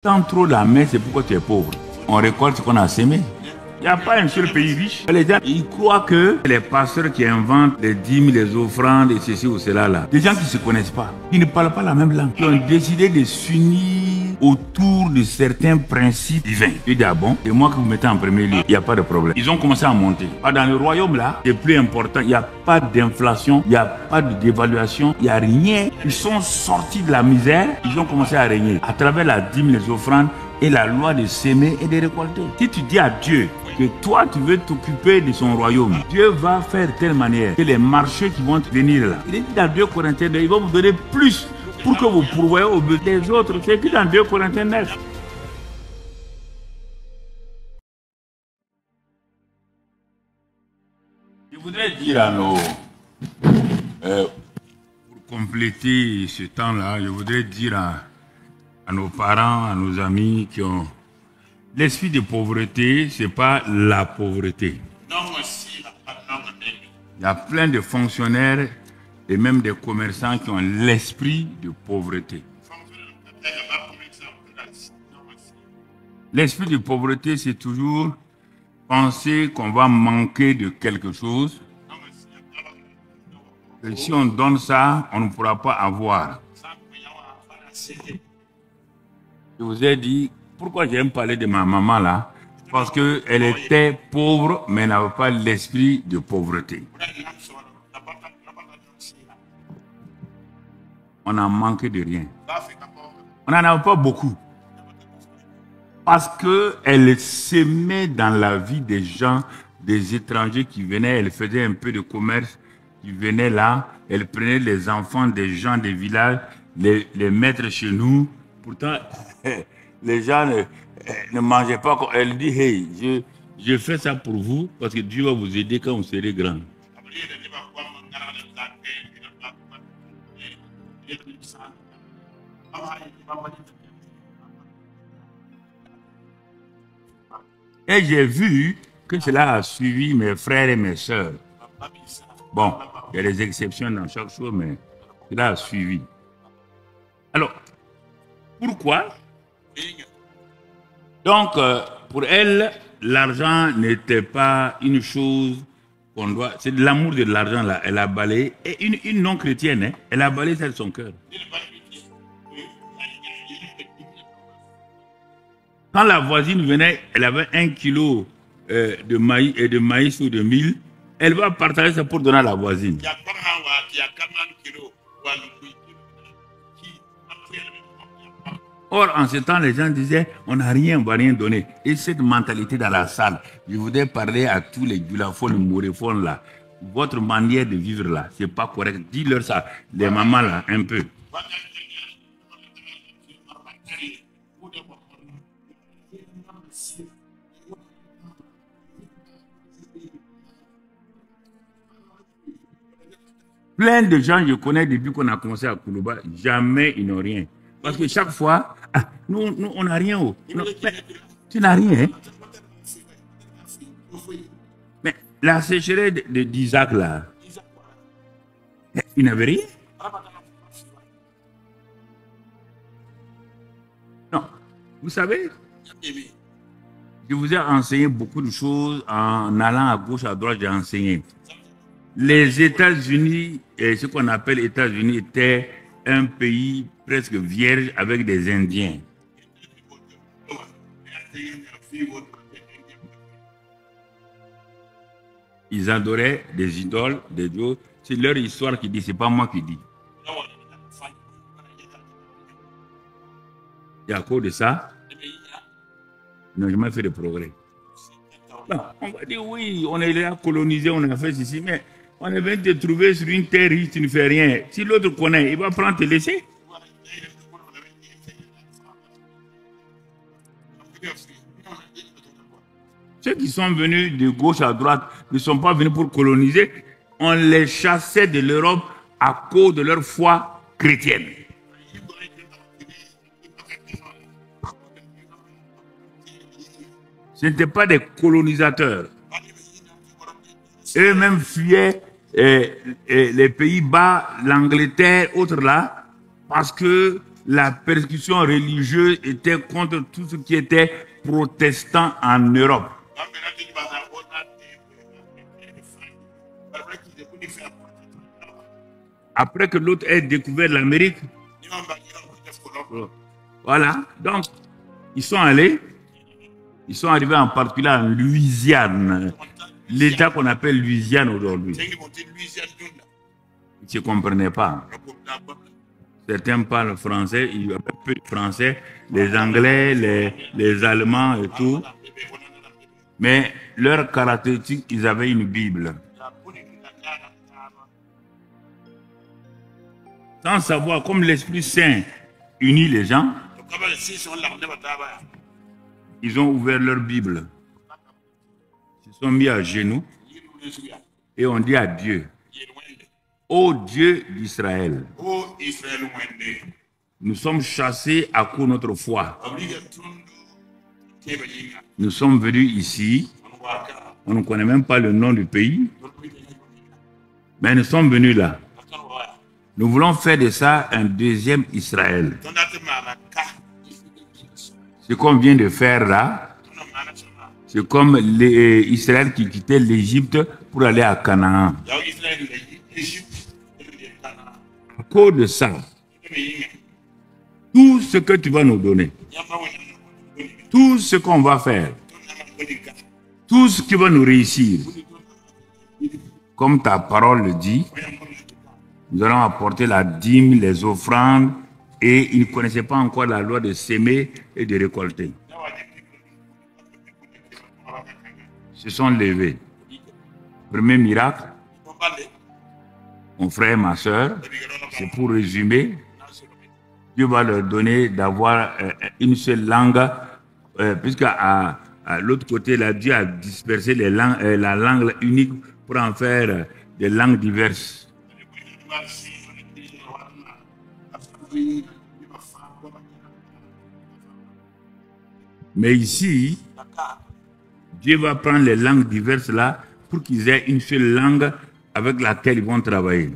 Tant trop la main, c'est pourquoi tu es pauvre. On récolte ce qu'on a sémé. Il n'y a pas un seul pays riche. Les gens, ils croient que les pasteurs qui inventent les dîmes, les offrandes, et ceci ou cela là, des gens qui ne se connaissent pas, qui ne parlent pas la même langue, qui ont décidé de s'unir autour de certains principes divins. Je dis, ah bon, c'est moi que vous mettez en premier lieu, il n'y a pas de problème. Ils ont commencé à monter. Dans le royaume là, c'est plus important, il n'y a pas d'inflation, il n'y a pas de dévaluation, il n'y a rien. Ils sont sortis de la misère, ils ont commencé à régner à travers la dîme, les offrandes, et la loi de s'aimer et de récolter. Si tu dis à Dieu que toi tu veux t'occuper de son royaume, Dieu va faire de telle manière que les marchés qui vont venir là, il est dit dans 2 Corinthiens 9, il va vous donner plus pour que vous pourvoyez aux besoins des autres. C'est écrit dans 2 Corinthiens 9. Je voudrais dire à nos... pour compléter ce temps-là, je voudrais dire à nos parents, à nos amis qui ont... L'esprit de pauvreté, ce n'est pas la pauvreté. Il y a plein de fonctionnaires et même des commerçants qui ont l'esprit de pauvreté. L'esprit de pauvreté, c'est toujours penser qu'on va manquer de quelque chose. Et si on donne ça, on ne pourra pas avoir. Je vous ai dit, pourquoi j'aime parler de ma maman là? Parce qu'elle était pauvre, mais n'avait pas l'esprit de pauvreté. On a manqué de rien. On n'en avait pas beaucoup. Parce qu'elle s'aimait dans la vie des gens, des étrangers qui venaient, elle faisait un peu de commerce, qui venaient là, elle prenait les enfants des gens des villages, les mettre chez nous. Pourtant, les gens ne mangeaient pas. Elle dit, hey, je fais ça pour vous parce que Dieu va vous aider quand vous serez grand. Et j'ai vu que cela a suivi mes frères et mes sœurs. Bon, il y a des exceptions dans chaque chose, mais cela a suivi. Alors, pourquoi? Donc, pour elle, l'argent n'était pas une chose qu'on doit... C'est de l'amour de l'argent, là. Elle a balayé. Et une non-chrétienne, hein, elle a balayé ça de son cœur. Quand la voisine venait, elle avait 1 kilo de maïs ou de mil, elle va partager ça pour donner à la voisine. Or, en ce temps, les gens disaient, on n'a rien, on ne va rien donner. Et cette mentalité dans la salle, je voudrais parler à tous les gulaphones, mouréphones là. Votre manière de vivre là, ce n'est pas correct. Dis-leur ça, les mamans là, un peu. Plein de gens, je connais depuis qu'on a commencé à Koulouba, jamais ils n'ont rien. Parce que chaque fois, nous on n'a rien. Tu n'as rien. Hein? Mais la sécheresse d'Isaac là, il n'avait rien. Non, vous savez, je vous ai enseigné beaucoup de choses en allant à gauche, à droite, j'ai enseigné. Les États-Unis, ce qu'on appelle États-Unis, étaient un pays presque vierge avec des Indiens. Ils adoraient des idoles, des dieux. C'est leur histoire qui dit, c'est pas moi qui dis. Et à cause de ça, ils n'ont jamais fait de progrès. Non, on va dire oui, on est là colonisé, on a fait ceci, mais on est venu te trouver sur une terre riche, tu ne fais rien. Si l'autre connaît, il va prendre te laisser. Ceux qui sont venus de gauche à droite ne sont pas venus pour coloniser. On les chassait de l'Europe à cause de leur foi chrétienne. Ce n'étaient pas des colonisateurs. Eux-mêmes fuyaient les Pays-Bas, l'Angleterre, autres là, parce que la persécution religieuse était contre tout ce qui était protestant en Europe. Après que l'autre ait découvert l'Amérique, voilà, donc ils sont allés, ils sont arrivés en particulier en Louisiane, l'État qu'on appelle Louisiane aujourd'hui. Ils ne comprenaient pas. Certains parlent français, il y a peu de français, les Anglais, les Allemands et tout. Mais leur caractéristique, ils avaient une Bible. Sans savoir, comme l'Esprit Saint unit les gens, ils ont ouvert leur Bible. Ils se sont mis à genoux et on dit à Dieu, ô Dieu d'Israël, nous sommes chassés à cause de notre foi. Nous sommes venus ici, on ne connaît même pas le nom du pays, mais nous sommes venus là. Nous voulons faire de ça un deuxième Israël. Ce qu'on vient de faire là, c'est comme Israël qui quittait l'Égypte pour aller à Canaan. À cause de ça, tout ce que tu vas nous donner, tout ce qu'on va faire, tout ce qui va nous réussir, comme ta parole le dit, nous allons apporter la dîme, les offrandes, et ils ne connaissaient pas encore la loi de s'aimer et de récolter. Ils se sont levés. Premier miracle, mon frère, ma soeur, c'est pour résumer, Dieu va leur donner d'avoir une seule langue, puisque à l'autre côté, là, Dieu a dispersé les langues, la langue unique pour en faire des langues diverses. Mais ici, Dieu va prendre les langues diverses là pour qu'ils aient une seule langue avec laquelle ils vont travailler.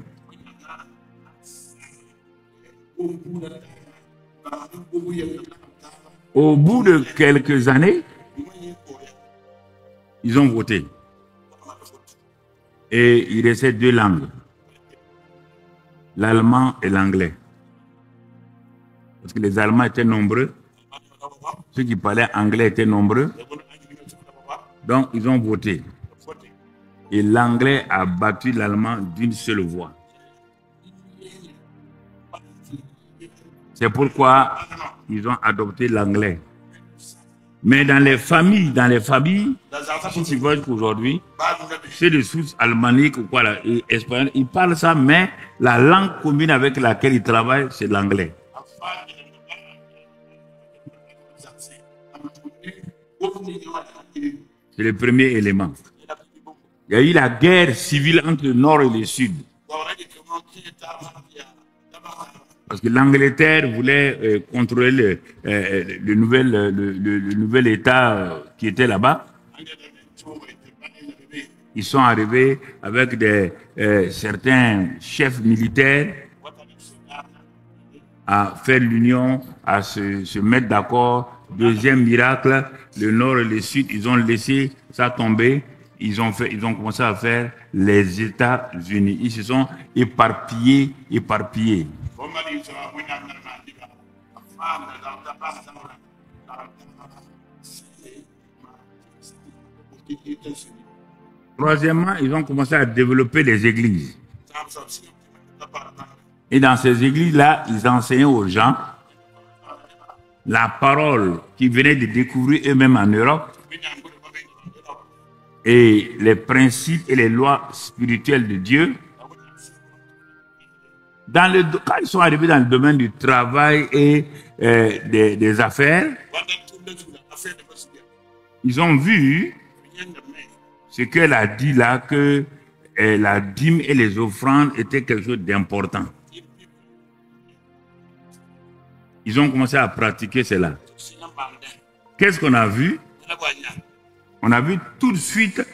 Au bout de quelques années, ils ont voté. Et il restait deux langues, l'allemand et l'anglais. Parce que les Allemands étaient nombreux, ceux qui parlaient anglais étaient nombreux, donc ils ont voté. Et l'anglais a battu l'allemand d'une seule voix. C'est pourquoi ils ont adopté l'anglais. Mais dans les familles, si tu vois qu'aujourd'hui, c'est de sources alémaniques ou quoi, là, espagnol, ils parlent ça, mais la langue commune avec laquelle ils travaillent, c'est l'anglais. C'est le premier élément. Il y a eu la guerre civile entre le nord et le sud. Parce que l'Angleterre voulait contrôler le nouvel État qui était là-bas. Ils sont arrivés avec certains chefs militaires à faire l'union, à se mettre d'accord. Deuxième miracle, le nord et le sud, ils ont laissé ça tomber. Ils ont commencé à faire les États-Unis. Ils se sont éparpillés. Troisièmement, ils ont commencé à développer des églises. Et dans ces églises-là, ils enseignaient aux gens la parole qu'ils venaient de découvrir eux-mêmes en Europe et les principes et les lois spirituelles de Dieu. Quand ils sont arrivés dans le domaine du travail et des affaires, ils ont vu ce qu'elle a dit là, que la dîme et les offrandes étaient quelque chose d'important. Ils ont commencé à pratiquer cela. Qu'est-ce qu'on a vu? On a vu tout de suite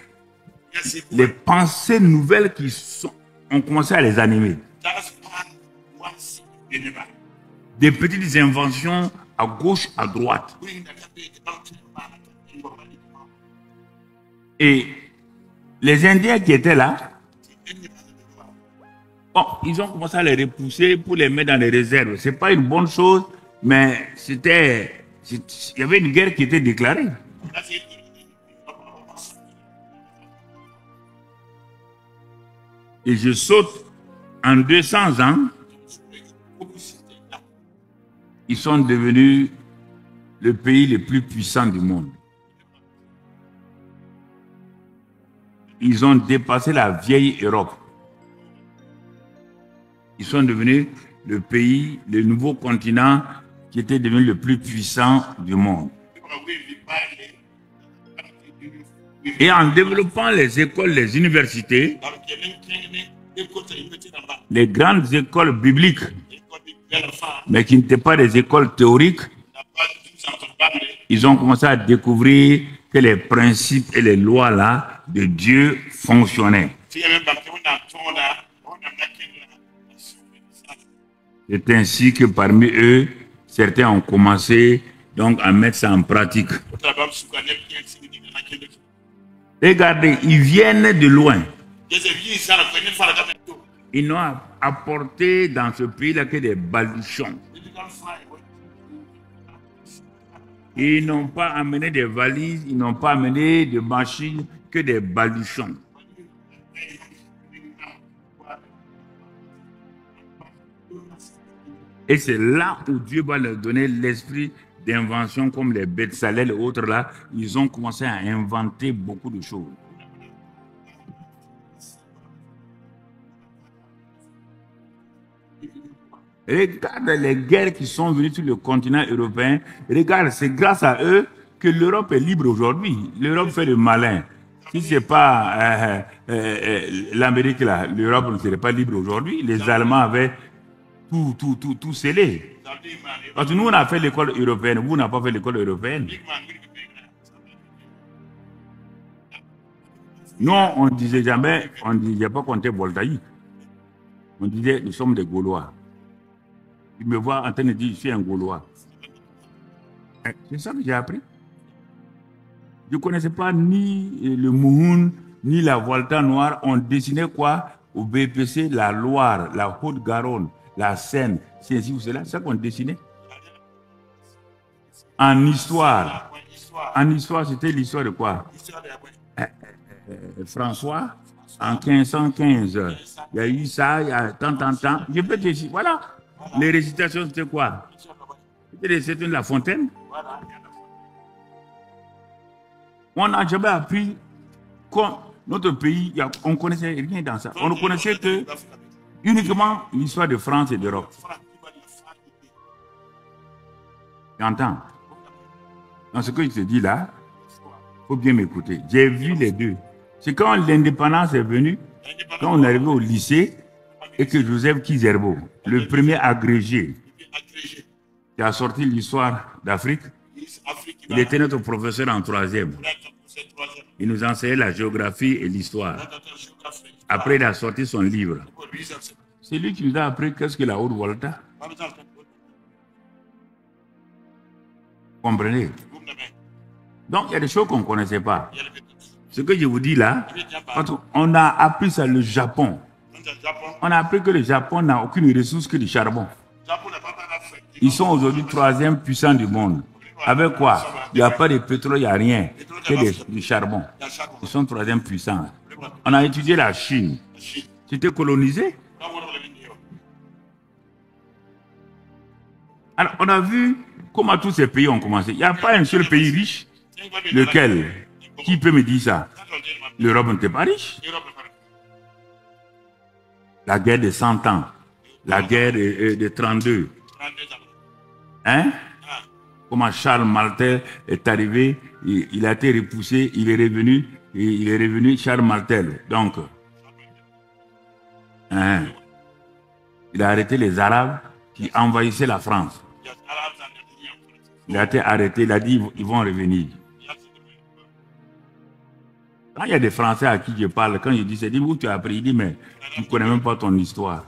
les pensées nouvelles ont commencé à les animer. des petites inventions à gauche, à droite. Et les Indiens qui étaient là, bon, ils ont commencé à les repousser pour les mettre dans les réserves. Ce n'est pas une bonne chose, mais il y avait une guerre qui était déclarée. Et je saute en 200 ans, ils sont devenus le pays le plus puissant du monde. Ils ont dépassé la vieille Europe. Ils sont devenus le pays, le nouveau continent qui était devenu le plus puissant du monde. Et en développant les écoles, les universités, les grandes écoles bibliques, mais qui n'étaient pas des écoles théoriques, ils ont commencé à découvrir que les principes et les lois là de Dieu fonctionnaient. C'est ainsi que parmi eux, certains ont commencé donc à mettre ça en pratique. Regardez, ils viennent de loin. Ils n'ont apporté dans ce pays-là que des baluchons. Ils n'ont pas amené des valises, ils n'ont pas amené de machines, que des baluchons. Et c'est là où Dieu va leur donner l'esprit d'invention comme les Betsalel et autres là. Ils ont commencé à inventer beaucoup de choses. Regarde les guerres qui sont venues sur le continent européen. Regarde, c'est grâce à eux que l'Europe est libre aujourd'hui. L'Europe fait le malin. Si ce n'est pas l'Amérique là, l'Europe ne serait pas libre aujourd'hui. Les Allemands avaient tout scellé. Parce que nous, on a fait l'école européenne. Vous n'avez pas fait l'école européenne. Nous, on ne disait jamais, on ne disait pas qu'on était voltaïque. On disait, nous sommes des Gaulois. Il me voit en train de dire, je suis un Gaulois. C'est ça que j'ai appris. Je ne connaissais pas ni le Mouhoun, ni la Volta noire. On dessinait quoi? Au BPC, la Loire, la Haute-Garonne, la Seine, c'est ainsi ou cela. C'est ça qu'on dessinait. En histoire. En histoire, c'était l'histoire de quoi? François, en 1515. Il y a eu ça, il y a tant. Je peux te dire, voilà. Les récitations, c'était quoi? C'était La Fontaine. On n'a jamais appris comme notre pays, on ne connaissait rien dans ça. On ne connaissait que uniquement l'histoire de France et d'Europe. Tu entends? Dans ce que je te dis là, il faut bien m'écouter. J'ai vu les deux. C'est quand l'indépendance est venue, quand on est arrivé au lycée, et que Joseph Kizerbo, le premier agrégé, qui a sorti l'histoire d'Afrique, il était notre professeur en 3e. Il nous enseignait la géographie et l'histoire. Après, il a sorti son livre. C'est lui qui nous a appris qu'est-ce que la Haute-Volta. Vous comprenez? Donc, il y a des choses qu'on ne connaissait pas. Ce que je vous dis là, on a appris ça le Japon. On a appris que le Japon n'a aucune ressource que du charbon. Ils sont aujourd'hui 3e puissant du monde. Avec quoi? Il n'y a pas de pétrole, il n'y a rien. Que du charbon. Ils sont 3e puissants. On a étudié la Chine. C'était colonisé. Alors, on a vu comment tous ces pays ont commencé. Il n'y a pas un seul pays riche. Lequel? Qui peut me dire ça? L'Europe n'était pas riche. La guerre de 100 ans. La guerre de 32. Hein? Comment Charles Martel est arrivé, il a été repoussé, il est revenu Charles Martel. Donc, hein, il a arrêté les Arabes qui envahissaient la France. Il a été arrêté, il a dit ils vont revenir. Quand il y a des Français à qui je parle, quand je dis, c'est dit où tu as appris, il dit mais tu ne connais même pas ton histoire.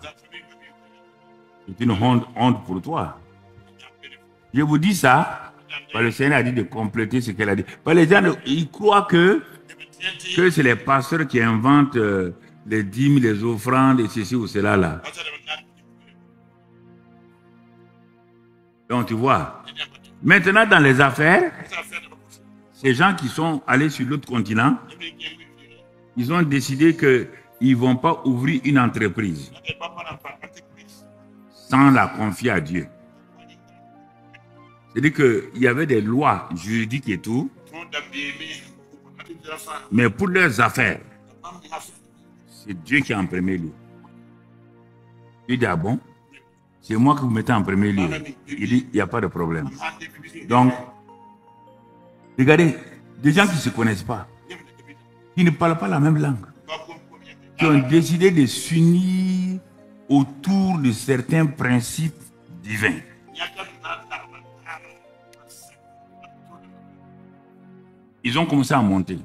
C'est une honte pour toi. Je vous dis ça, parce que le Seigneur a dit de compléter ce qu'elle a dit. Parce que les gens, ils croient que c'est les pasteurs qui inventent les dîmes, les offrandes et ceci ou cela là. Donc tu vois, maintenant dans les affaires, ces gens qui sont allés sur l'autre continent, ils ont décidé qu'ils ne vont pas ouvrir une entreprise sans la confier à Dieu. C'est-à-dire qu'il y avait des lois juridiques et tout, mais pour leurs affaires, c'est Dieu qui est en premier lieu. Il dit, ah bon, c'est moi que vous mettez en premier lieu. Il dit, il n'y a pas de problème. Donc, regardez, des gens qui ne se connaissent pas, qui ne parlent pas la même langue, qui ont décidé de s'unir autour de certains principes divins. Ils ont commencé à monter.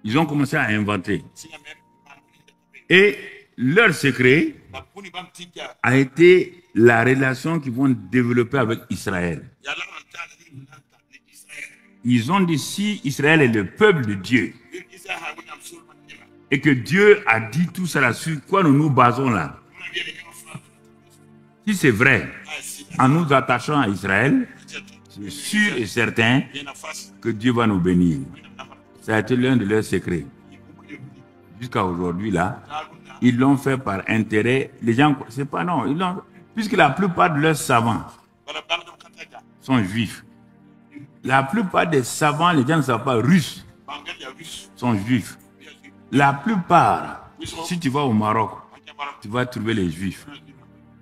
Ils ont commencé à inventer. Et leur secret a été la relation qu'ils vont développer avec Israël. Ils ont dit, si Israël est le peuple de Dieu, et que Dieu a dit tout ça sur quoi nous nous basons là, si c'est vrai, en nous attachant à Israël, c'est sûr et certain que Dieu va nous bénir. Ça a été l'un de leurs secrets. Jusqu'à aujourd'hui, là, ils l'ont fait par intérêt. Les gens, c'est pas non, ils l'ont, puisque la plupart de leurs savants sont juifs. La plupart des savants, les gens ne savent pas, russes, sont juifs. La plupart, si tu vas au Maroc, tu vas trouver les juifs.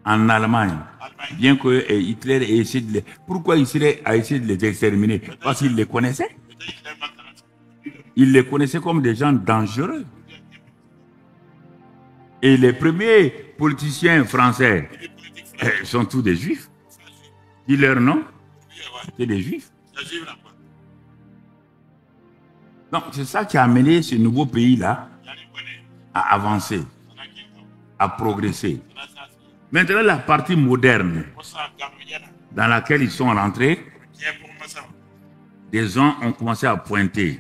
En Allemagne, bien que Hitler ait essayé de les... Pourquoi Hitler a essayé de les exterminer? Parce qu'il les connaissait. Il les connaissait comme des gens dangereux. Et les premiers politiciens français sont tous des juifs. Dis leur nom, c'est des juifs. Donc c'est ça qui a amené ce nouveau pays-là à avancer, à progresser. Maintenant, la partie moderne dans laquelle ils sont rentrés, des gens ont commencé à pointer.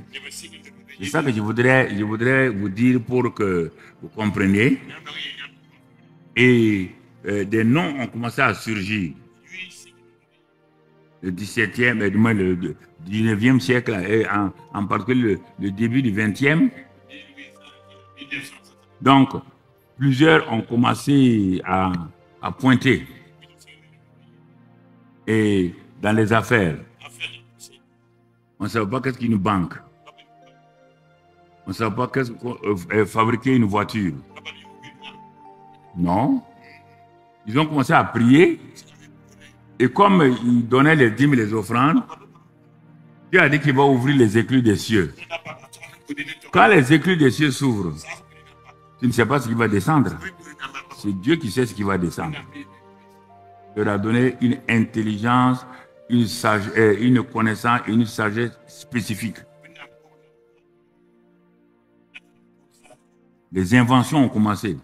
C'est ça que je voudrais vous dire pour que vous compreniez. Et des noms ont commencé à surgir. Le 17e, du moins le 19e siècle, et en particulier le début du 20e. Donc, plusieurs ont commencé à pointer. Et dans les affaires, on ne savait pas qu'est-ce qu'une banque. On ne savait pas qu'est-ce que fabriquer une voiture. Non. Ils ont commencé à prier. Et comme ils donnaient les dîmes et les offrandes, Dieu a dit qu'il va ouvrir les écluses des cieux. Quand les écluses des cieux s'ouvrent, tu ne sais pas ce qui va descendre. C'est Dieu qui sait ce qui va descendre. Il leur a donné une intelligence, une connaissance et une sagesse spécifique. Les inventions ont commencé.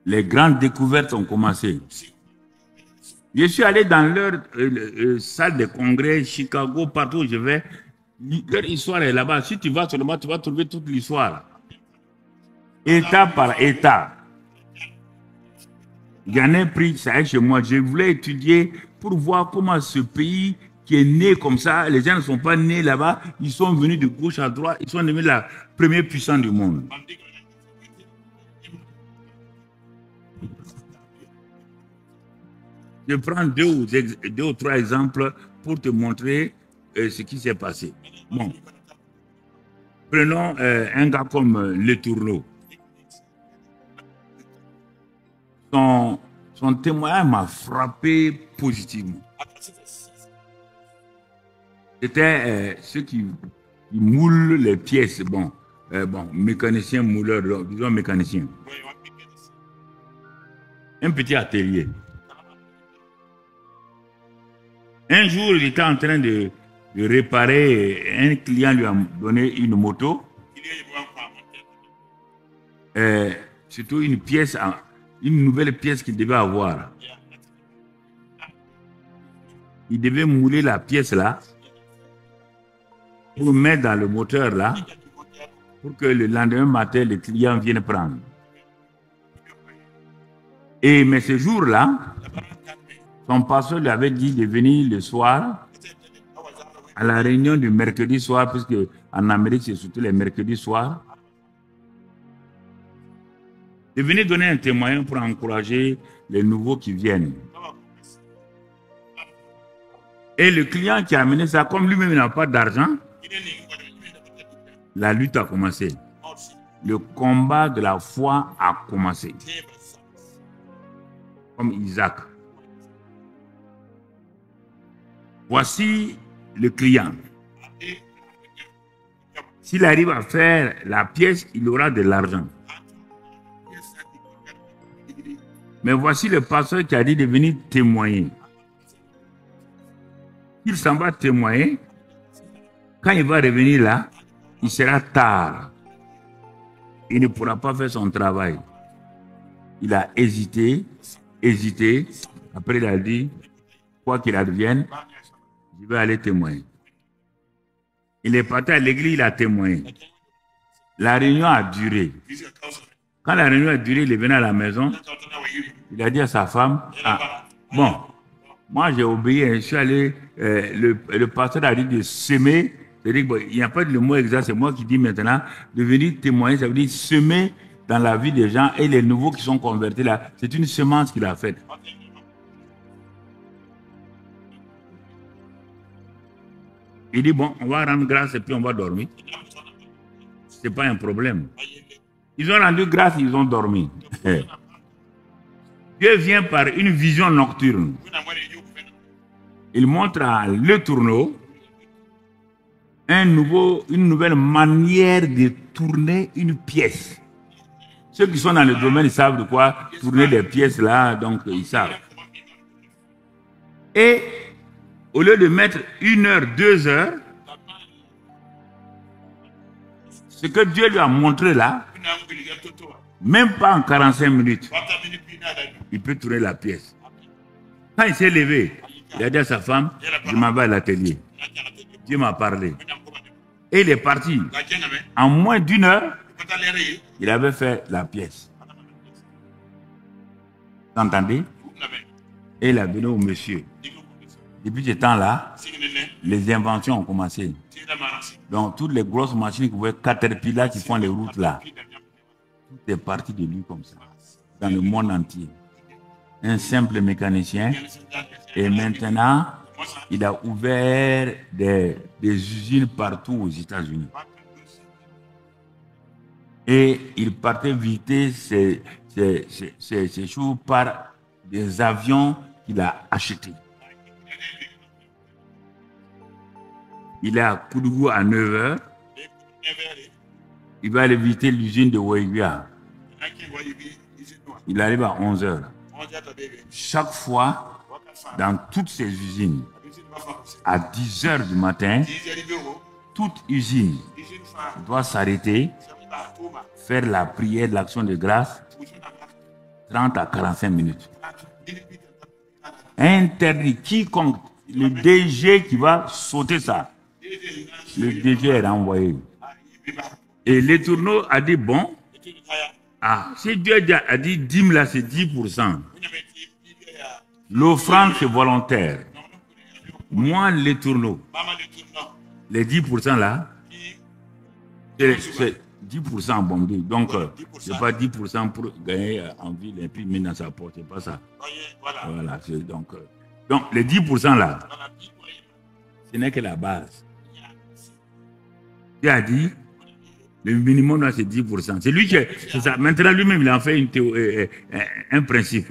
Les grandes découvertes ont commencé. Je suis allé dans leur salle de congrès, Chicago, partout où je vais. Leur histoire est là-bas. Si tu vas seulement, tu vas trouver toute l'histoire. État par État. J'en ai pris ça chez moi. Je voulais étudier pour voir comment ce pays qui est né comme ça, les gens ne sont pas nés là-bas, ils sont venus de gauche à droite, ils sont devenus la première puissance du monde. Je prends deux ou trois exemples pour te montrer ce qui s'est passé. Bon. Prenons un gars comme Letourneau. Son témoignage m'a frappé positivement. C'était ceux qui moulent les pièces. Bon, mécanicien, mouleur, disons mécanicien. Un petit atelier. Un jour, il était en train de réparer. Un client lui a donné une moto. Surtout une pièce, une nouvelle pièce qu'il devait avoir. Il devait mouler la pièce là pour mettre dans le moteur là pour que le lendemain matin, le client vienne prendre. Mais ce jour-là, son pasteur lui avait dit de venir le soir à la réunion du mercredi soir, puisque en Amérique, c'est surtout les mercredis soirs, de venir donner un témoignage pour encourager les nouveaux qui viennent. Et le client qui a amené ça, comme lui-même n'a pas d'argent, la lutte a commencé. Le combat de la foi a commencé. Comme Isaac. Voici le client. S'il arrive à faire la pièce, il aura de l'argent. Mais voici le pasteur qui a dit de venir témoigner. Il s'en va témoigner. Quand il va revenir là, il sera tard. Il ne pourra pas faire son travail. Il a hésité. Après, il a dit, quoi qu'il advienne, je vais aller témoigner. Il est parti à l'église, il a témoigné. La réunion a duré. Quand la réunion a duré, il est venu à la maison. Il a dit à sa femme, bon, moi j'ai obéi, je suis allé, le pasteur a dit de semer. C'est-à-dire qu'il n'y a pas de mot exact, c'est moi qui dis maintenant, de venir témoigner, ça veut dire semer dans la vie des gens et les nouveaux qui sont convertis là, c'est une semence qu'il a faite. Il dit, bon, on va rendre grâce et puis on va dormir. Ce n'est pas un problème. Ils ont rendu grâce, ils ont dormi. Dieu vient par une vision nocturne. Il montre à Le Tourneau une nouvelle manière de tourner une pièce. Ceux qui sont dans le domaine, ils savent de quoi tourner des pièces là, donc ils savent. Et au lieu de mettre 1 heure, 2 heures, ce que Dieu lui a montré là, même pas en 45 minutes, il peut tourner la pièce. Quand il s'est levé, il a dit à sa femme, je m'en vais à l'atelier. Dieu m'a parlé. Et il est parti. En moins d'1 heure, il avait fait la pièce. Vous entendez? Et il a venu au monsieur. Depuis ce temps-là, les inventions ont commencé. Donc, toutes les grosses machines qui voient Caterpillar qui font les routes là, tout est parti de lui comme ça, dans le monde entier. Un simple mécanicien. Et maintenant, il a ouvert des usines partout aux États-Unis. Et il partait visiter ces choses par des avions qu'il a achetés. Il est à Koudougou à 9 h. Il va aller visiter l'usine de Ouéguia. Il arrive à 11 h. Chaque fois, dans toutes ces usines, à 10 h du matin, toute usine doit s'arrêter, faire la prière de l'action de grâce, 30 à 45 minutes. Interdit quiconque, le DG qui va sauter ça. Le DG est renvoyé. Et Le Tourneau a dit, bon, si Dieu a dit 10 là, c'est 10%. L'offrande, c'est volontaire. Moi, Le Tourneau, les 10% là, c'est 10% bombé. Donc, ce n'est pas 10% pour gagner en ville et puis mettre dans sa poche. Ce n'est pas ça. Voilà, donc, les 10% là, ce n'est que la base. Dieu a dit, le minimum là, c'est 10%. C'est lui qui c'est ça. Maintenant, lui-même, il a fait un principe.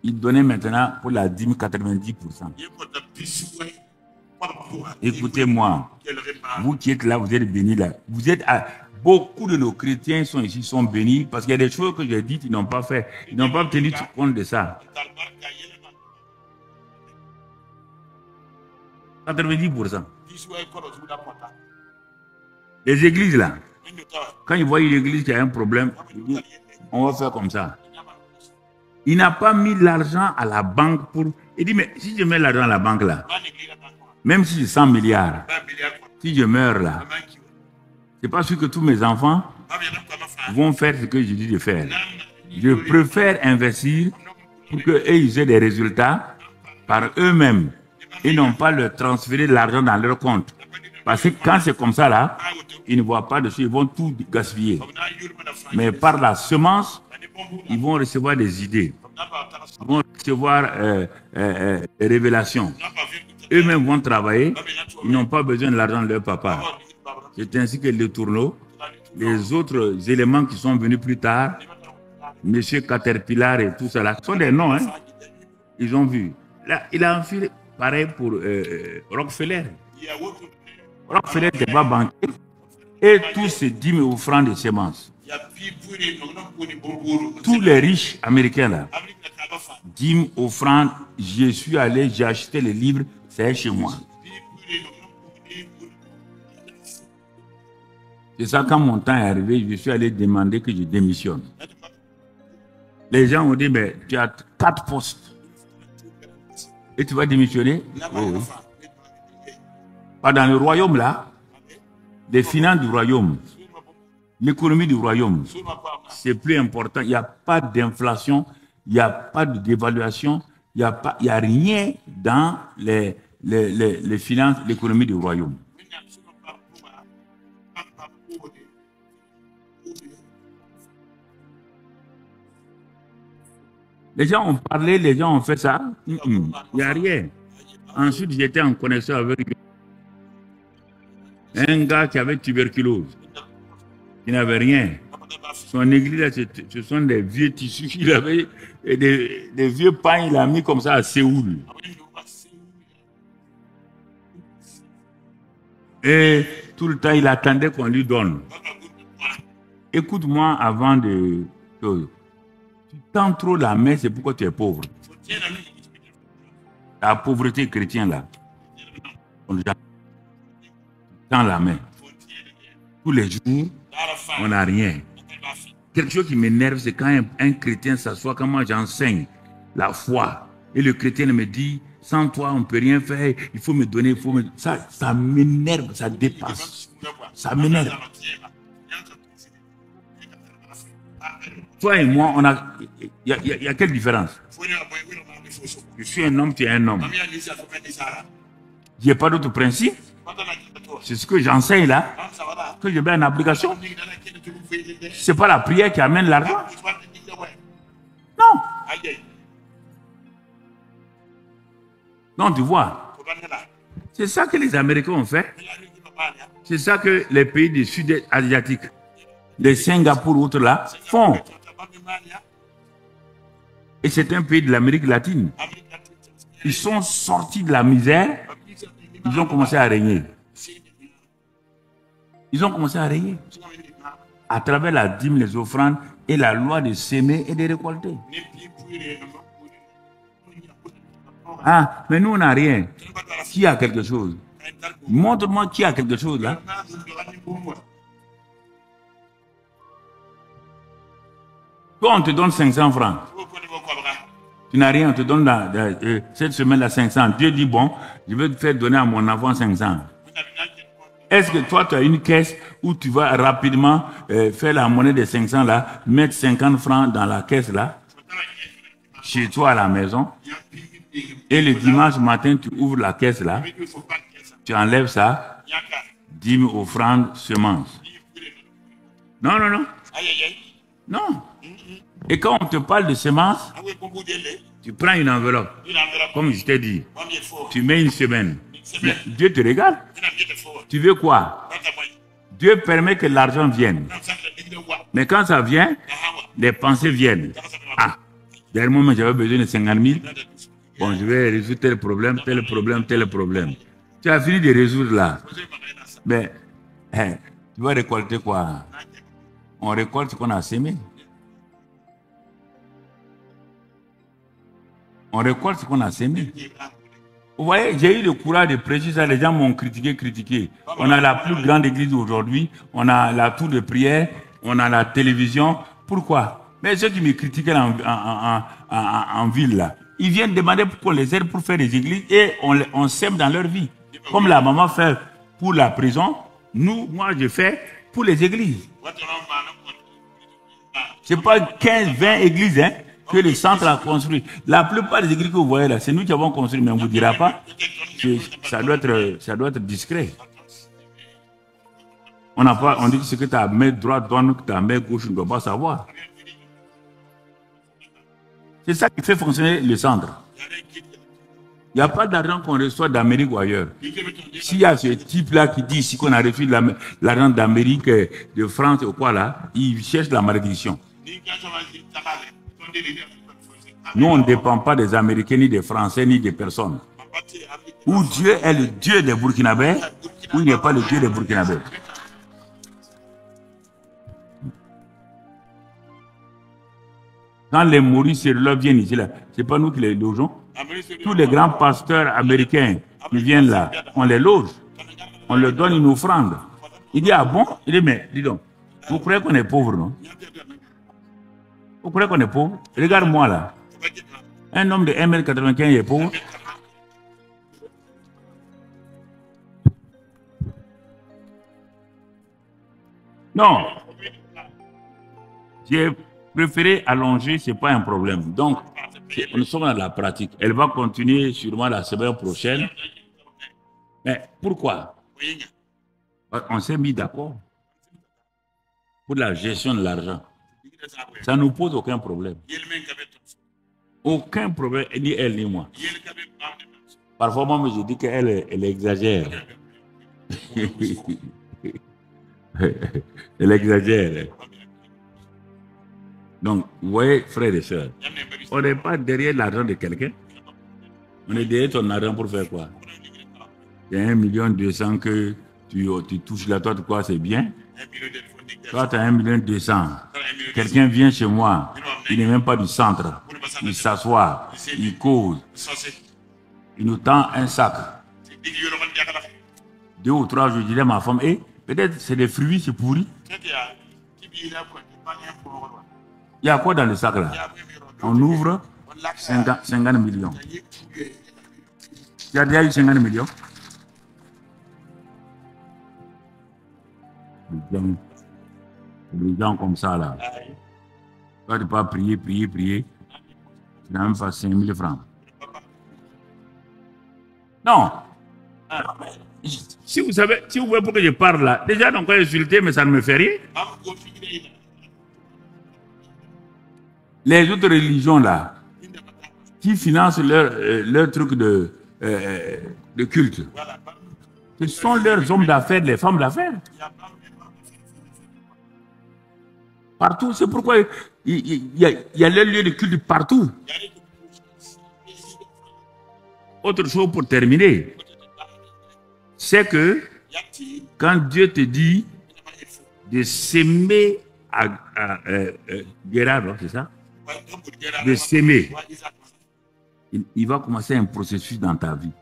Il donnait maintenant pour la dîme 90%. Écoutez-moi, vous qui êtes là, vous êtes bénis là. Vous êtes beaucoup de nos chrétiens sont ici, sont bénis parce qu'il y a des choses que j'ai dites, ils n'ont pas fait. Ils n'ont pas tenu compte de ça. 90%. Les églises là, quand ils voient une église qui a un problème, ils disent, on va faire comme ça. Il n'a pas mis l'argent à la banque pour... Il dit, mais si je mets l'argent à la banque là, même si j'ai 100 milliards, si je meurs là, c'est pas sûr que tous mes enfants vont faire ce que je dis de faire. Je préfère investir pour qu'eux aient des résultats par eux-mêmes et non pas leur transférer l'argent dans leur compte. Parce que quand c'est comme ça là, ils ne voient pas dessus, ils vont tout gaspiller. Mais par la semence, ils vont recevoir des idées. Ils vont recevoir des révélations. Eux-mêmes vont travailler, ils n'ont pas besoin de l'argent de leur papa. C'est ainsi que les tourneaux, les autres éléments qui sont venus plus tard, Monsieur Caterpillar et tout ça là, sont des noms, hein. Ils ont vu. Là, il a enfilé pareil pour Rockefeller. Rockefeller n'était pas banquier et tous ces 10 000 francs de semences. Tous les riches américains là, 10 000 francs, je suis allé, j'ai acheté les livres, c'est chez moi. C'est ça, quand mon temps est arrivé, je suis allé demander que je démissionne. Les gens ont dit, mais tu as 4 postes. Et tu vas démissionner? Oui. Pas dans le royaume là, les finances du royaume, l'économie du royaume, c'est plus important. Il n'y a pas d'inflation, il n'y a pas de dévaluation, il n'y a rien dans les finances, l'économie du royaume. Les gens ont parlé, les gens ont fait ça. Il n'y a rien. Ensuite, j'étais en connexion avec un gars qui avait tuberculose. Il n'avait rien. Son église, là, ce sont des vieux tissus. Il avait des vieux pains, il a mis comme ça à Séoul. Et tout le temps, il attendait qu'on lui donne. Écoute-moi avant de... Tu tends trop la main, c'est pourquoi tu es pauvre. La pauvreté chrétienne, là. On tend la main. Tous les jours, on n'a rien. Quelque chose qui m'énerve, c'est quand un chrétien s'assoit, quand moi j'enseigne la foi, et le chrétien me dit, sans toi, on ne peut rien faire, il faut me donner, il faut me... Ça m'énerve, ça dépasse. Ça m'énerve. Toi et moi, on a... Il y a quelle différence? Je suis un homme, tu es un homme. Il n'y a pas d'autre principe. C'est ce que j'enseigne là, que je mets en application. Ce n'est pas la prière qui amène l'argent. Non. Non, tu vois. C'est ça que les Américains ont fait. C'est ça que les pays du sud asiatique, les Singapour, autres là, font. Et c'est un pays de l'Amérique latine. Ils sont sortis de la misère, ils ont commencé à régner. Ils ont commencé à régner. À travers la dîme, les offrandes et la loi de s'aimer et de récolter. Ah, mais nous on n'a rien. Qui a quelque chose? Montre-moi qui a quelque chose là. Toi, on te donne 500 francs. Tu n'as rien, on te donne cette semaine-là 500. Dieu dit, bon, je vais te faire donner à mon enfant 500. Est-ce que toi, tu as une caisse où tu vas rapidement faire la monnaie de 500 là, mettre 50 francs dans la caisse là, chez toi à la maison, et le dimanche matin, tu ouvres la caisse là, tu enlèves ça, 10 000 offrandes, semences. Non, non, non. Non. Et quand on te parle de semences, tu prends une enveloppe, comme je t'ai dit, tu mets une semaine. Mais Dieu te regarde. Tu veux quoi? Dieu permet que l'argent vienne. Mais quand ça vient, les pensées viennent. Ah, dernier moment, j'avais besoin de 50 000. Bon, je vais résoudre tel problème, tel problème, tel problème. Tu as fini de résoudre là. Mais, tu vas récolter quoi? On récolte ce qu'on a sémé. On récolte ce qu'on a sémé. Vous voyez, j'ai eu le courage de prêcher ça, les gens m'ont critiqué. On a la plus grande église aujourd'hui, on a la tour de prière, on a la télévision. Pourquoi? Mais ceux qui me critiquaient en ville, là, ils viennent demander pour qu'on les aide pour faire des églises et on sème dans leur vie. Comme la maman fait pour la prison, moi, je fais pour les églises. Ce n'est pas 15, 20 églises hein, que le centre a construit. La plupart des églises que vous voyez là, c'est nous qui avons construit, mais on ne vous dira pas. Ça doit être discret. On dit que ce que ta main droite donne, que ta main gauche ne doit pas savoir. C'est ça qui fait fonctionner le centre. Il n'y a pas d'argent qu'on reçoit d'Amérique ou ailleurs. S'il y a ce type-là qui dit ici qu'on a reçu l'argent d'Amérique, de France ou quoi là, il cherche la malédiction. Nous, on ne dépend pas des Américains, ni des Français, ni des personnes. Ou Dieu est le Dieu des Burkinabés, ou il n'est pas le Dieu des Burkinabés. Quand les Maurice viennent ici, ce n'est pas nous qui les logeons. Tous les grands pasteurs américains qui viennent là, on les loge. On leur donne une offrande. Il dit, ah bon? Il dit, mais dis donc, vous croyez qu'on est pauvre, non? Vous croyez qu'on est pauvre? Regarde-moi là. Un homme de 1,95 m est pauvre. Non. J'ai préféré allonger, ce n'est pas un problème. Donc, nous sommes dans la pratique. Elle va continuer sûrement la semaine prochaine. Mais pourquoi? On s'est mis d'accord pour la gestion de l'argent. Ça ne nous pose aucun problème. Aucun problème, ni elle ni moi. Parfois, moi, je dis qu'elle exagère. Elle exagère. Donc, vous voyez, frères et sœurs, on n'est pas derrière l'argent de quelqu'un. On est derrière ton argent pour faire quoi? Il y a 1,2 million que tu touches là, toi, tu crois c'est bien? Toi, tu as 1,2 million. Quelqu'un vient chez moi, il n'est même pas du centre. Il s'assoit, il cause. Il nous tend un sac. 2 ou 3 jours, je dirais à ma femme, peut-être c'est des fruits, c'est pourri. Il y a quoi dans le sac là? On ouvre 50 millions. Tu as déjà eu 50 millions? Les gens comme ça là. Toi, tu peux pas prier. Tu n'as même pas 5 000 francs. Non. Si vous voulez pour que je parle là, déjà donc on insulté, mais ça ne me fait rien. Les autres religions là, qui financent leur truc de culte, ce sont leurs hommes d'affaires, les femmes d'affaires. Partout, c'est pourquoi il y a leur lieu de culte partout. Autre chose pour terminer, c'est que quand Dieu te dit de s'aimer à Gérard, c'est ça? De s'aimer, il va commencer un processus dans ta vie.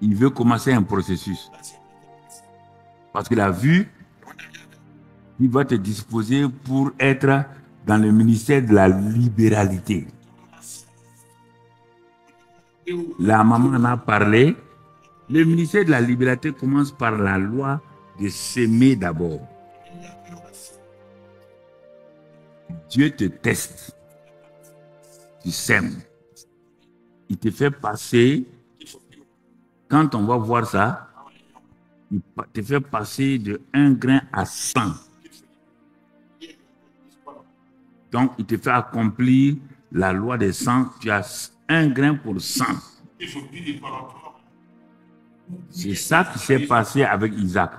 Il veut commencer un processus. Parce qu'il a vu, il va te disposer pour être dans le ministère de la libéralité. La maman en a parlé. Le ministère de la libéralité commence par la loi de s'aimer d'abord. Dieu te teste. Tu sèmes. Il te fait passer. Quand on va voir ça, il te fait passer de 1 grain à 100. Donc, il te fait accomplir la loi des 100. Tu as 1 grain pour 100. C'est ça qui s'est passé avec Isaac.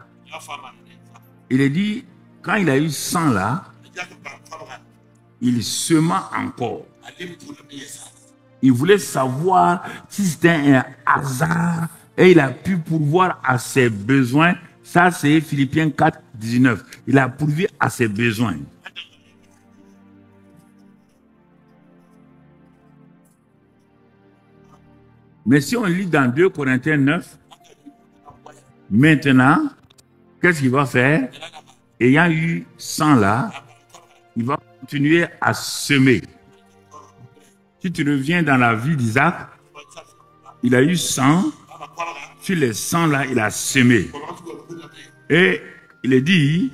Il a dit, quand il a eu 100 là, il sema encore. Il voulait savoir si c'était un hasard et il a pu pourvoir à ses besoins. Ça, c'est Philippiens 4, 19. Il a pourvu à ses besoins. Mais si on lit dans 2 Corinthiens 9, maintenant, qu'est-ce qu'il va faire? Ayant eu 100 là, il va continuer à semer. Si tu reviens dans la vie d'Isaac, il a eu 100. Sur les 100 là, il a semé. Et il est dit,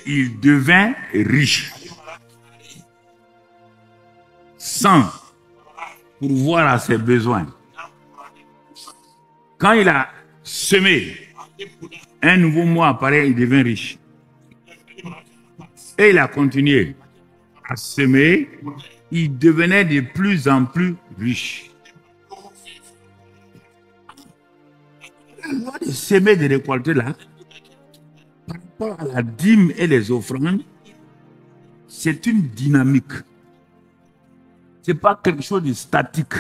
il devint riche. 100 pour voir à ses besoins. Quand il a semé, un nouveau mois apparaît, il devient riche. Et il a continué à semer, il devenait de plus en plus riche. La loi de semer, de récolter là, par rapport à la dîme et les offrandes, c'est une dynamique. Ce n'est pas quelque chose de statique.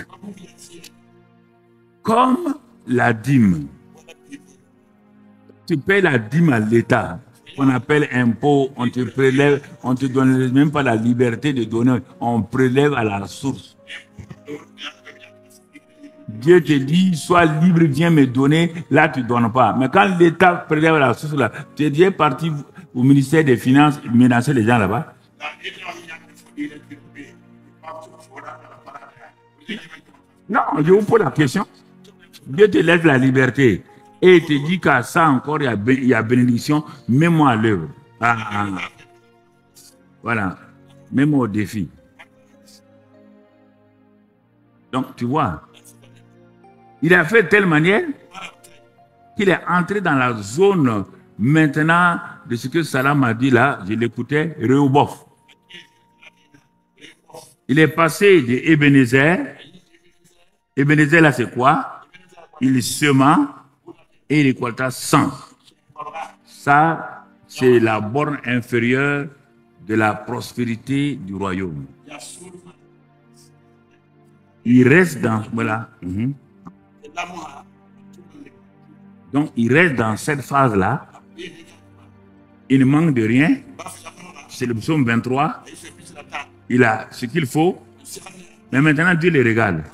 Comme la dîme. Tu payes la dîme à l'État, on appelle impôt, on te prélève, on ne te donne même pas la liberté de donner, on prélève à la source. Dieu te dit, sois libre, viens me donner, là tu ne donnes pas. Mais quand l'État prélève à la source, là, tu es déjà parti au ministère des Finances menacer les gens là-bas. Non, je vous pose la question. Dieu te laisse la liberté. Et il te dit qu'à ça encore, il y a bénédiction. Mets-moi à l'œuvre. Voilà. Mets-moi au défi. Donc, tu vois, il a fait de telle manière qu'il est entré dans la zone maintenant de ce que Salam a dit là. Je l'écoutais, Rehoboth. Il est passé de Ebenezer. Ebenezer, là, c'est quoi? Il sema et il récolta 100. Ça, c'est la borne inférieure de la prospérité du royaume. Il reste dans... Voilà. Donc, il reste dans cette phase-là. Il ne manque de rien. C'est le psaume 23. Il a ce qu'il faut. Mais maintenant, Dieu le régale.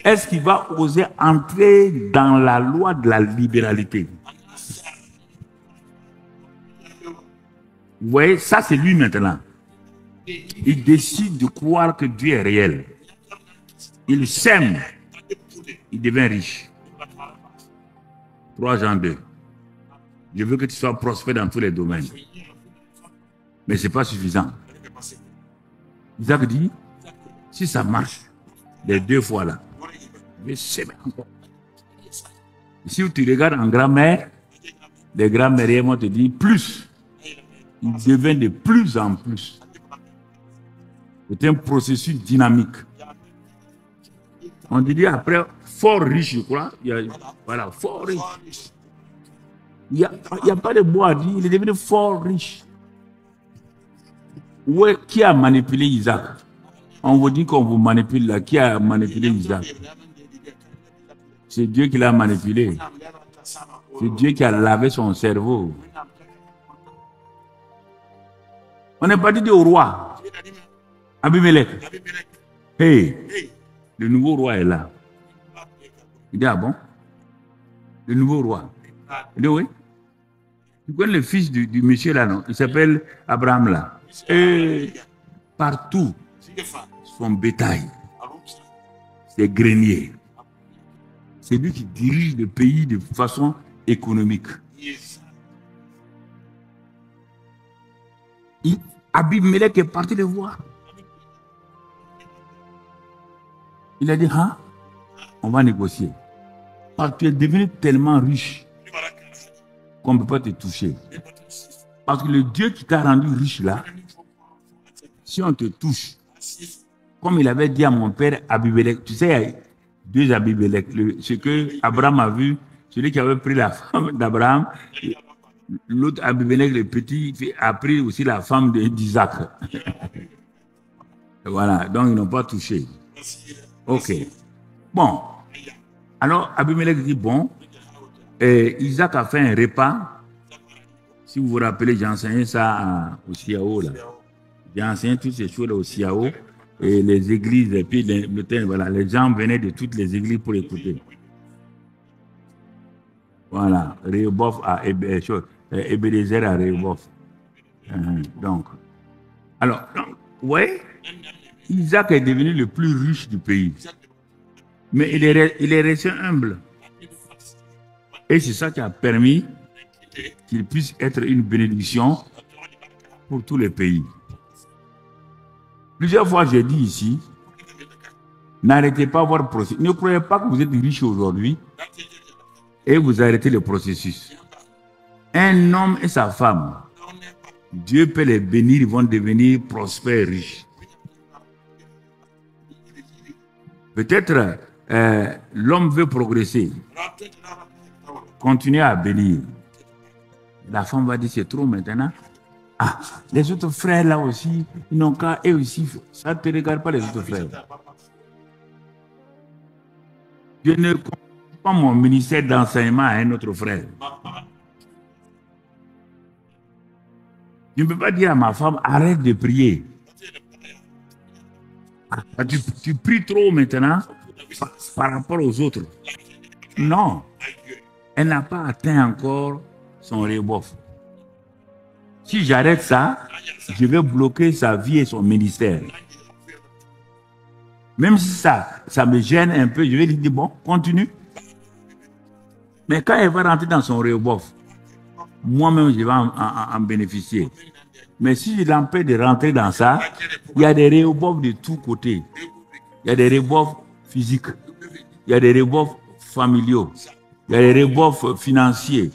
Est-ce qu'il va oser entrer dans la loi de la libéralité? Vous voyez, ça c'est lui maintenant. Il décide de croire que Dieu est réel. Il sème. Il devient riche. 3 Jean 2. Je veux que tu sois prospère dans tous les domaines. Mais ce n'est pas suffisant. Isaac dit, si ça marche, les 2 fois là, je vais semer encore. Si tu regardes en grammaire, les grammairiens vont te dire plus. Il devient de plus en plus. C'est un processus dynamique. On dit après, fort riche, je crois. Voilà, fort riche. Il n'y a pas de bois à dire, il est devenu fort riche. Ouais, qui a manipulé Isaac? On vous dit qu'on vous manipule là. Qui a manipulé Isaac? C'est Dieu qui l'a manipulé. C'est Dieu qui a lavé son cerveau. On n'est pas dit au roi. Abimelech. Hey, le nouveau roi est là. Il dit, ah bon? Le nouveau roi. Il dit, oui. Tu connais le fils du monsieur là, non? Il s'appelle Abraham là. Et partout, son bétail, ses greniers. C'est lui qui dirige le pays de façon économique. Abimelech est parti le voir. Il a dit, hein, on va négocier. Parce que tu es devenu tellement riche qu'on ne peut pas te toucher. Parce que le Dieu qui t'a rendu riche là, si on te touche, comme il avait dit à mon père Abimelech, tu sais, il y a 2 Abimelech. Ce que Abraham a vu, celui qui avait pris la femme d'Abraham, l'autre Abimelech, le petit, a pris aussi la femme d'Isaac. Voilà, donc ils n'ont pas touché. Ok. Bon. Alors, Abimelech dit, bon, Isaac a fait un repas. Si vous vous rappelez, j'ai enseigné ça au CIAO. J'ai enseigné toutes ces choses au CIAO. Et les églises, et puis voilà, les gens venaient de toutes les églises pour écouter. Voilà, Rehoboth à Ebenezer à Rehoboth. Donc, Alors, ouais, Isaac est devenu le plus riche du pays. Mais il est resté humble. Et c'est ça qui a permis qu'il puisse être une bénédiction pour tous les pays. Plusieurs fois, j'ai dit ici, n'arrêtez pas votre processus. Ne croyez pas que vous êtes riche aujourd'hui et vous arrêtez le processus. Un homme et sa femme, Dieu peut les bénir, ils vont devenir prospères et riches. Peut-être l'homme veut progresser, continuer à bénir. La femme va dire, c'est trop maintenant. Ah, les autres frères là aussi, ils n'ont qu'à eux aussi. Ça ne te regarde pas les autres frères. Je ne confie pas mon ministère d'enseignement à un autre frère. Je ne peux pas dire à ma femme, arrête de prier. Ah, tu pries trop maintenant par rapport aux autres. Non. Elle n'a pas atteint encore son rebouf. Si j'arrête ça, je vais bloquer sa vie et son ministère. Même si ça me gêne un peu, je vais lui dire, bon, continue. Mais quand elle va rentrer dans son rebouf, moi-même, je vais en bénéficier. Mais si je l'empêche de rentrer dans ça, il y a des reboufs de tous côtés. Il y a des reboufs physiques, il y a des reboufs familiaux, il y a des reboufs financiers,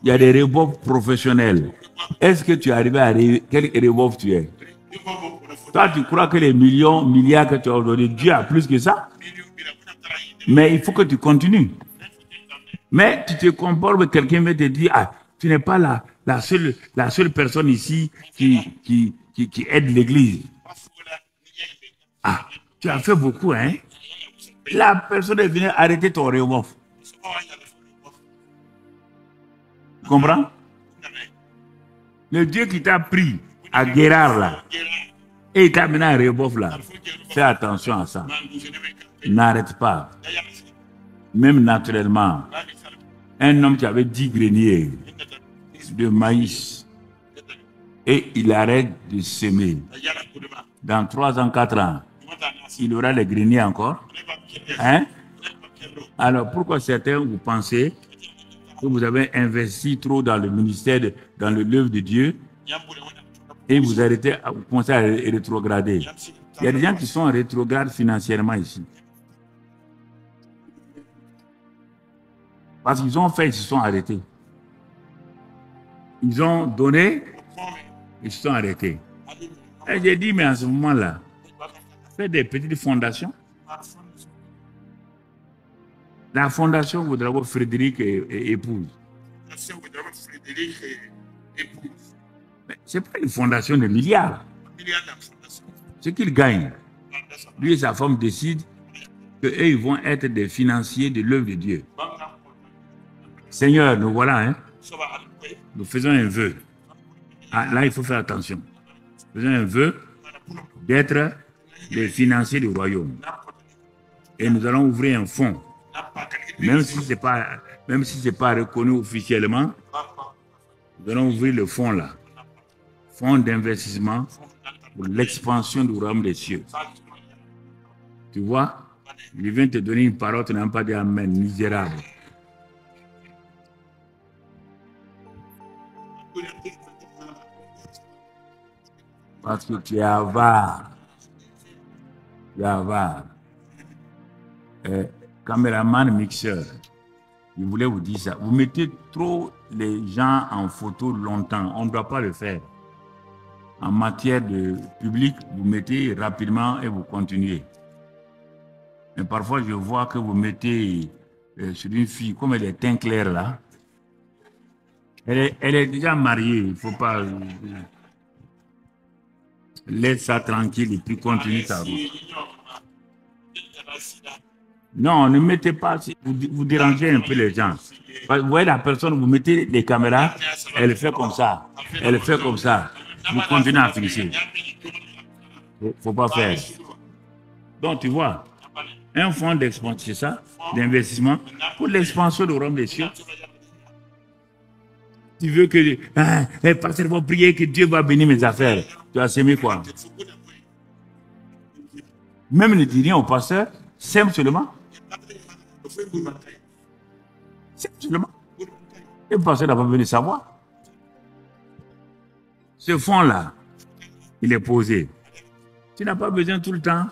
il y a des reboufs professionnels. Est-ce que tu es arrivé à quel rebouf tu es? Toi, tu crois que les millions, milliards que tu as donné, Dieu a plus que ça? Mais il faut que tu continues. Mais tu te comportes, quelqu'un va te dire, ah, tu n'es pas la seule personne ici qui aide l'église. Ah, tu as fait beaucoup, hein? La personne est venue arrêter ton rebouf. Tu comprends? Le Dieu qui t'a pris à Guérard là, et il t'a mené à rebouf là, fais attention à ça. N'arrête pas. Même naturellement, un homme qui avait 10 greniers de maïs et il arrête de semer. Dans 3 ans, 4 ans, il aura les greniers encore. Hein? Alors pourquoi certains vous pensez que vous avez investi trop dans le ministère, dans l'œuvre de Dieu et vous arrêtez, vous commencez à rétrograder? Il y a des gens qui sont en rétrograde financièrement ici. Parce qu'ils ont fait, ils se sont arrêtés. Ils ont donné, ils se sont arrêtés. Et j'ai dit, mais en ce moment-là, faites des petites fondations. La fondation voudra voir Frédéric et épouse. Mais ce n'est pas une fondation de milliards. Ce qu'il gagne, lui et sa femme décident qu'eux, ils vont être des financiers de l'œuvre de Dieu. Seigneur, nous voilà, hein? Nous faisons un vœu. Ah, là, il faut faire attention. Nous faisons un vœu d'être les financiers du royaume. Et nous allons ouvrir un fonds. Même si ce n'est pas reconnu officiellement, nous allons ouvrir le fonds là. Fonds d'investissement pour l'expansion du royaume des cieux. Tu vois, je viens te donner une parole, tu n'as pas dit amen, misérable. Parce que tu es avare. Tu es avare. Caméraman, mixeur, je voulais vous dire ça. Vous mettez trop les gens en photo longtemps. On ne doit pas le faire. En matière de public, vous mettez rapidement et vous continuez. Mais parfois, je vois que vous mettez sur une fille, comme elle est teint clair là. Elle est déjà mariée. Il ne faut pas... laisse ça tranquille et puis continue ta route. Non, ne mettez pas, vous dérangez un peu les gens. Vous voyez la personne, vous mettez les caméras, elle fait comme ça, elle fait comme ça. Vous continuez à fixer. Il ne faut pas faire. Donc tu vois, un fonds d'expansion, c'est ça, d'investissement pour l'expansion du royaume des cieux. Tu veux que les pasteurs vont prier que Dieu va bénir mes affaires. Tu as semé quoi? Même ne dis rien au pasteur, sème seulement. Sème seulement. Et le pasteur n'a pas besoin de savoir. Ce fond-là, il est posé. Tu n'as pas besoin tout le temps.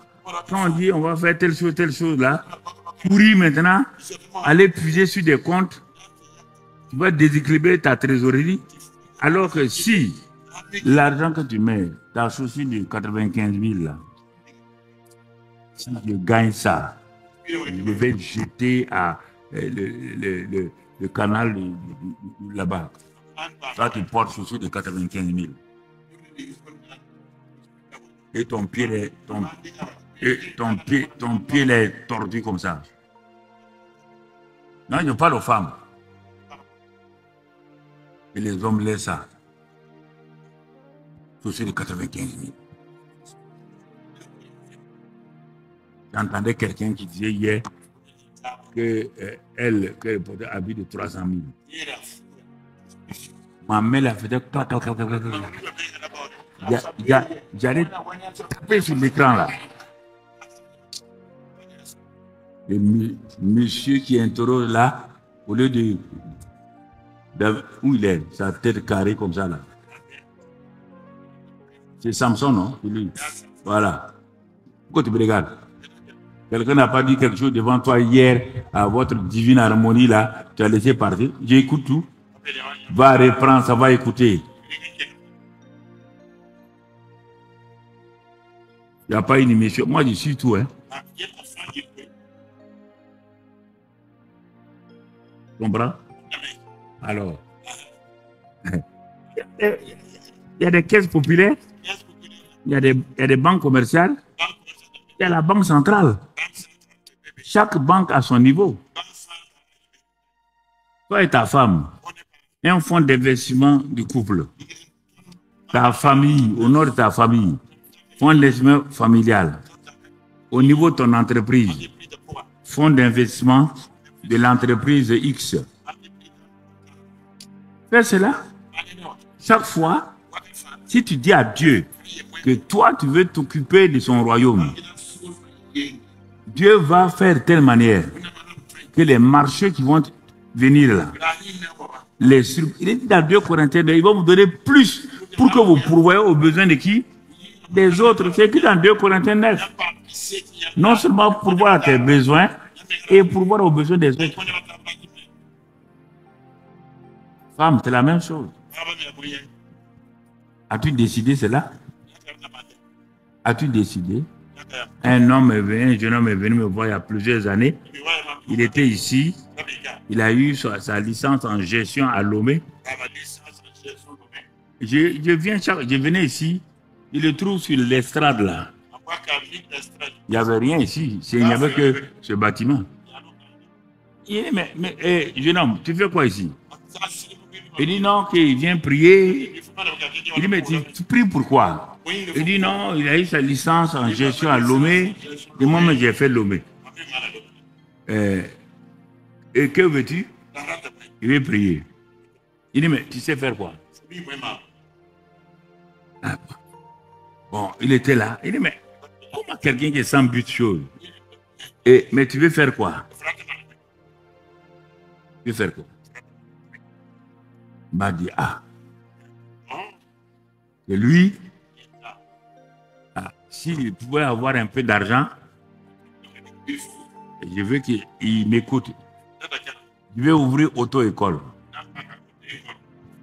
Quand on dit on va faire telle chose là, courir maintenant, aller puiser sur des comptes, tu vas déséquilibrer ta trésorerie. Alors que si l'argent que tu mets, ta chaussure de 95 000 là, si je gagne ça, je vais le jeter à le canal là-bas. Là, tu portes chaussure de 95 000. Et ton pied est tordu comme ça. Non, je parle aux femmes. Et les hommes laissent ça. Chaussure de 95 000. J'entendais quelqu'un qui disait hier qu'elle portait un habit de 300 000. Ma mère la faisait clac. J'allais taper sur l'écran là. Le monsieur qui interroge là, au lieu de où il est, sa tête carrée comme ça là. C'est Samson, non? Voilà. Pourquoi tu me regardes? Quelqu'un n'a pas dit quelque chose devant toi hier à votre divine harmonie là, tu as laissé partir. J'écoute tout. Va reprendre, ça va écouter. Il n'y a pas une émission. Moi, je suis tout. Hein. Tu comprends? Alors, il y a des caisses populaires, il y a des banques commerciales, il y a la banque centrale. Chaque banque a son niveau. Toi et ta femme, un fonds d'investissement du couple. Ta famille, au nom de ta famille, fonds d'investissement familial. Au niveau de ton entreprise, fonds d'investissement de l'entreprise X. Fais cela. Chaque fois, si tu dis à Dieu que toi, tu veux t'occuper de son royaume, Dieu va faire de telle manière que les marchés qui vont venir là, il est dit dans 2 Corinthiens, il va vous donner plus pour que vous pourvoyez aux besoins de qui? Des autres. C'est écrit dans 2 Corinthiens 9. Non seulement pourvoir à tes besoins, et pourvoir aux besoins des autres. Femme, c'est la même chose. As-tu décidé cela? As-tu décidé? Un homme est venu, un jeune homme est venu me voir il y a plusieurs années. Il était ici. Il a eu sa licence en gestion à Lomé. Je venais ici. Il le trouve sur l'estrade là. Il n'y avait rien ici. Il n'y avait que ce bâtiment. Il dit, mais jeune homme, tu fais quoi ici? Il dit non, qu'il vient prier. Il dit, mais tu pries pourquoi? Il dit non, il a eu sa licence en gestion à Lomé. Et moi-même, j'ai fait Lomé. Et que veux-tu? Il veut prier. Il dit, mais tu sais faire quoi? Ah, bon, il était là. Il dit, mais comment quelqu'un qui est sans but de chose? Mais tu veux faire quoi? Tu veux faire quoi? Il m'a dit, et lui, s'il pouvait avoir un peu d'argent, je veux qu'il m'écoute. Je vais ouvrir auto-école.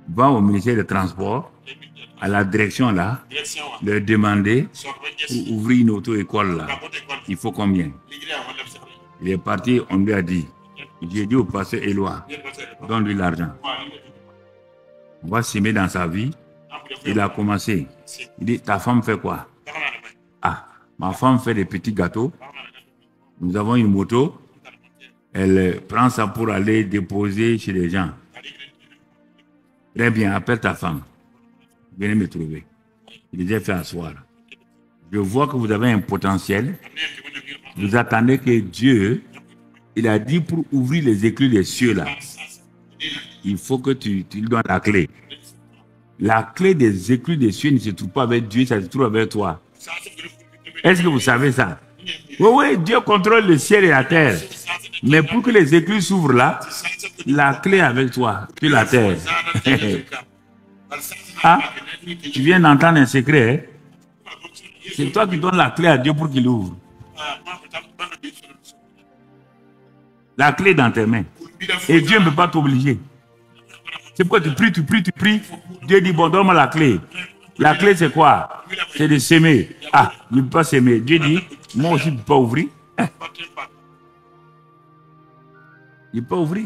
Va au ministère des Transports, à la direction là, leur demander pour ouvrir une auto-école là. Il faut combien? Il est parti, on lui a dit. J'ai dit au pasteur Éloi, donne-lui l'argent. On va s'aimer dans sa vie. Il a commencé. Il dit, ta femme fait quoi? Ma femme fait des petits gâteaux. Nous avons une moto. Elle prend ça pour aller déposer chez les gens. Très bien, appelle ta femme. Venez me trouver. Il les a fait asseoir. Je vois que vous avez un potentiel. Vous attendez que Dieu, il a dit pour ouvrir les écluses des cieux là. il faut que tu lui donnes la clé. La clé des éclus des cieux ne se trouve pas avec Dieu, ça se trouve avec toi. Est-ce que vous savez ça? Oui, oui, Dieu contrôle le ciel et la terre. Mais pour que les éclus s'ouvrent là, la clé est avec toi, puis la terre. Ah, tu viens d'entendre un secret, hein? C'est toi qui donnes la clé à Dieu pour qu'il ouvre. La clé est dans tes mains. Et Dieu ne peut pas t'obliger. C'est pourquoi tu pries, tu pries, tu pries. Dieu dit, bon, donne-moi la clé. La clé, c'est quoi? C'est de s'aimer. Ah, il ne peut pas s'aimer. Dieu dit, moi aussi, je ne peux pas ouvrir. Il ne peut pas ouvrir.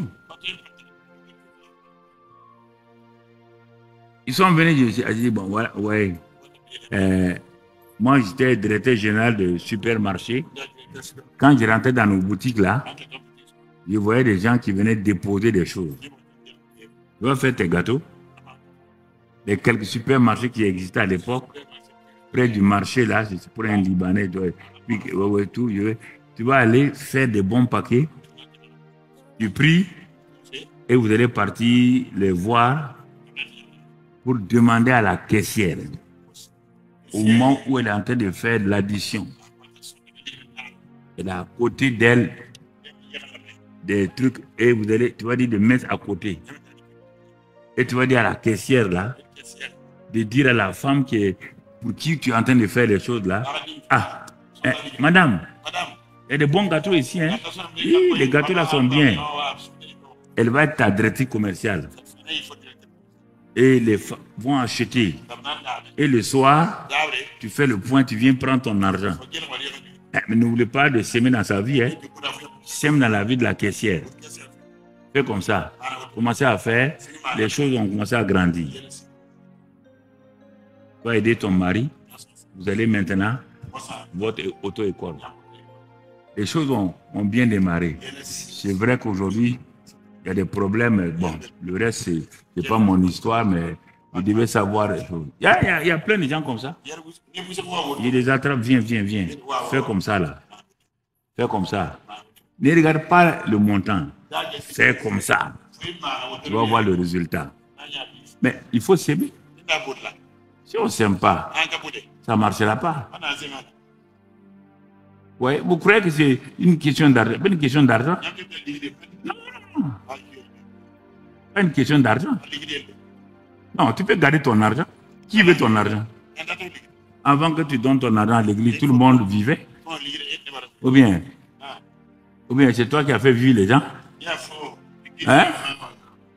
Ils sont venus, je dis, bon, voilà, ouais. Moi, j'étais directeur général de supermarché. Quand je rentrais dans nos boutiques là, je voyais des gens qui venaient déposer des choses. Tu vas faire tes gâteaux. Les quelques supermarchés qui existaient à l'époque, près du marché là, c'est pour un Libanais, tu vas aller faire des bons paquets. Tu pries et vous allez partir les voir pour demander à la caissière, au moment où elle est en train de faire l'addition, elle a à côté d'elle des trucs et tu vas dire de mettre à côté. Et tu vas dire à la caissière là, de dire à la femme pour qui tu es en train de faire les choses là, ah, madame, il y a des bons gâteaux ici, hein? Oui, les gâteaux là sont bien. Elle va être ta directrice commerciale. Et les femmes vont acheter. Et le soir, tu fais le point, tu viens prendre ton argent. Mais n'oublie pas de s'aimer dans sa vie, hein? Sème dans la vie de la caissière. Fais comme ça. Commencez à faire, les choses vont commencer à grandir. Tu vas aider ton mari. Vous allez maintenant votre auto-école. Les choses ont bien démarré. C'est vrai qu'aujourd'hui, il y a des problèmes. Bon, le reste, ce n'est pas mon histoire, mais vous devez savoir. Il y a plein de gens comme ça. Il les attrape, viens. Fais comme ça, là. Fais comme ça. Ne regarde pas le montant. Fais comme ça. Tu vas voir le résultat. Mais il faut s'aimer. Si on ne s'aime pas, ça ne marchera pas. Ouais, vous croyez que c'est une question d'argent? Pas une question d'argent? Non. Pas une question d'argent. Non, tu peux garder ton argent. Qui veut ton argent? Avant que tu donnes ton argent à l'église, tout le monde vivait? Ou bien c'est toi qui as fait vivre les gens? Hein?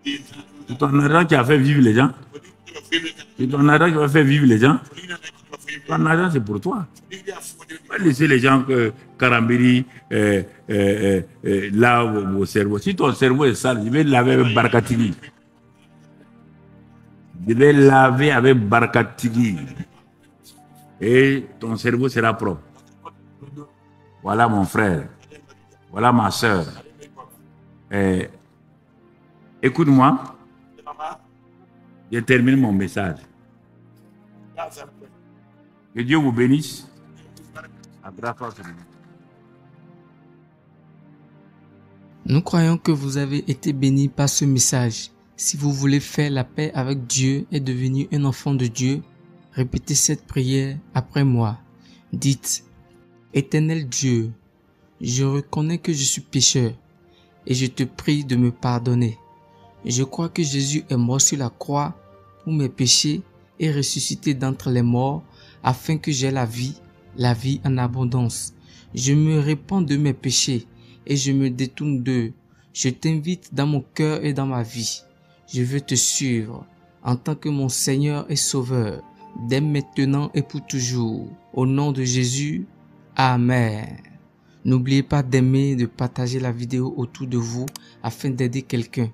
C'est ton argent qui a fait vivre les gens? C'est ton argent qui va faire vivre les gens? Ton argent, c'est pour toi. Pas laisser les gens que Karambiri lave vos cerveaux. Si ton cerveau est sale, je vais le laver avec Barkatigi. Je vais laver avec Barkatigi. Et ton cerveau sera propre. Voilà mon frère. Voilà ma soeur. Écoute-moi. Je termine mon message. Que Dieu vous bénisse. Nous croyons que vous avez été bénis par ce message. Si vous voulez faire la paix avec Dieu et devenir un enfant de Dieu, répétez cette prière après moi. Dites, Éternel Dieu, je reconnais que je suis pécheur et je te prie de me pardonner. Je crois que Jésus est mort sur la croix pour mes péchés et ressuscité d'entre les morts afin que j'aie la vie en abondance. Je me répands de mes péchés et je me détourne d'eux. Je t'invite dans mon cœur et dans ma vie. Je veux te suivre en tant que mon Seigneur et Sauveur, dès maintenant et pour toujours. Au nom de Jésus, Amen. N'oubliez pas d'aimer et de partager la vidéo autour de vous afin d'aider quelqu'un.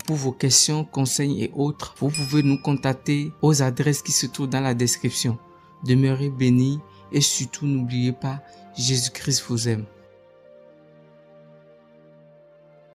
Pour vos questions, conseils et autres, vous pouvez nous contacter aux adresses qui se trouvent dans la description. Demeurez bénis et surtout n'oubliez pas, Jésus-Christ vous aime.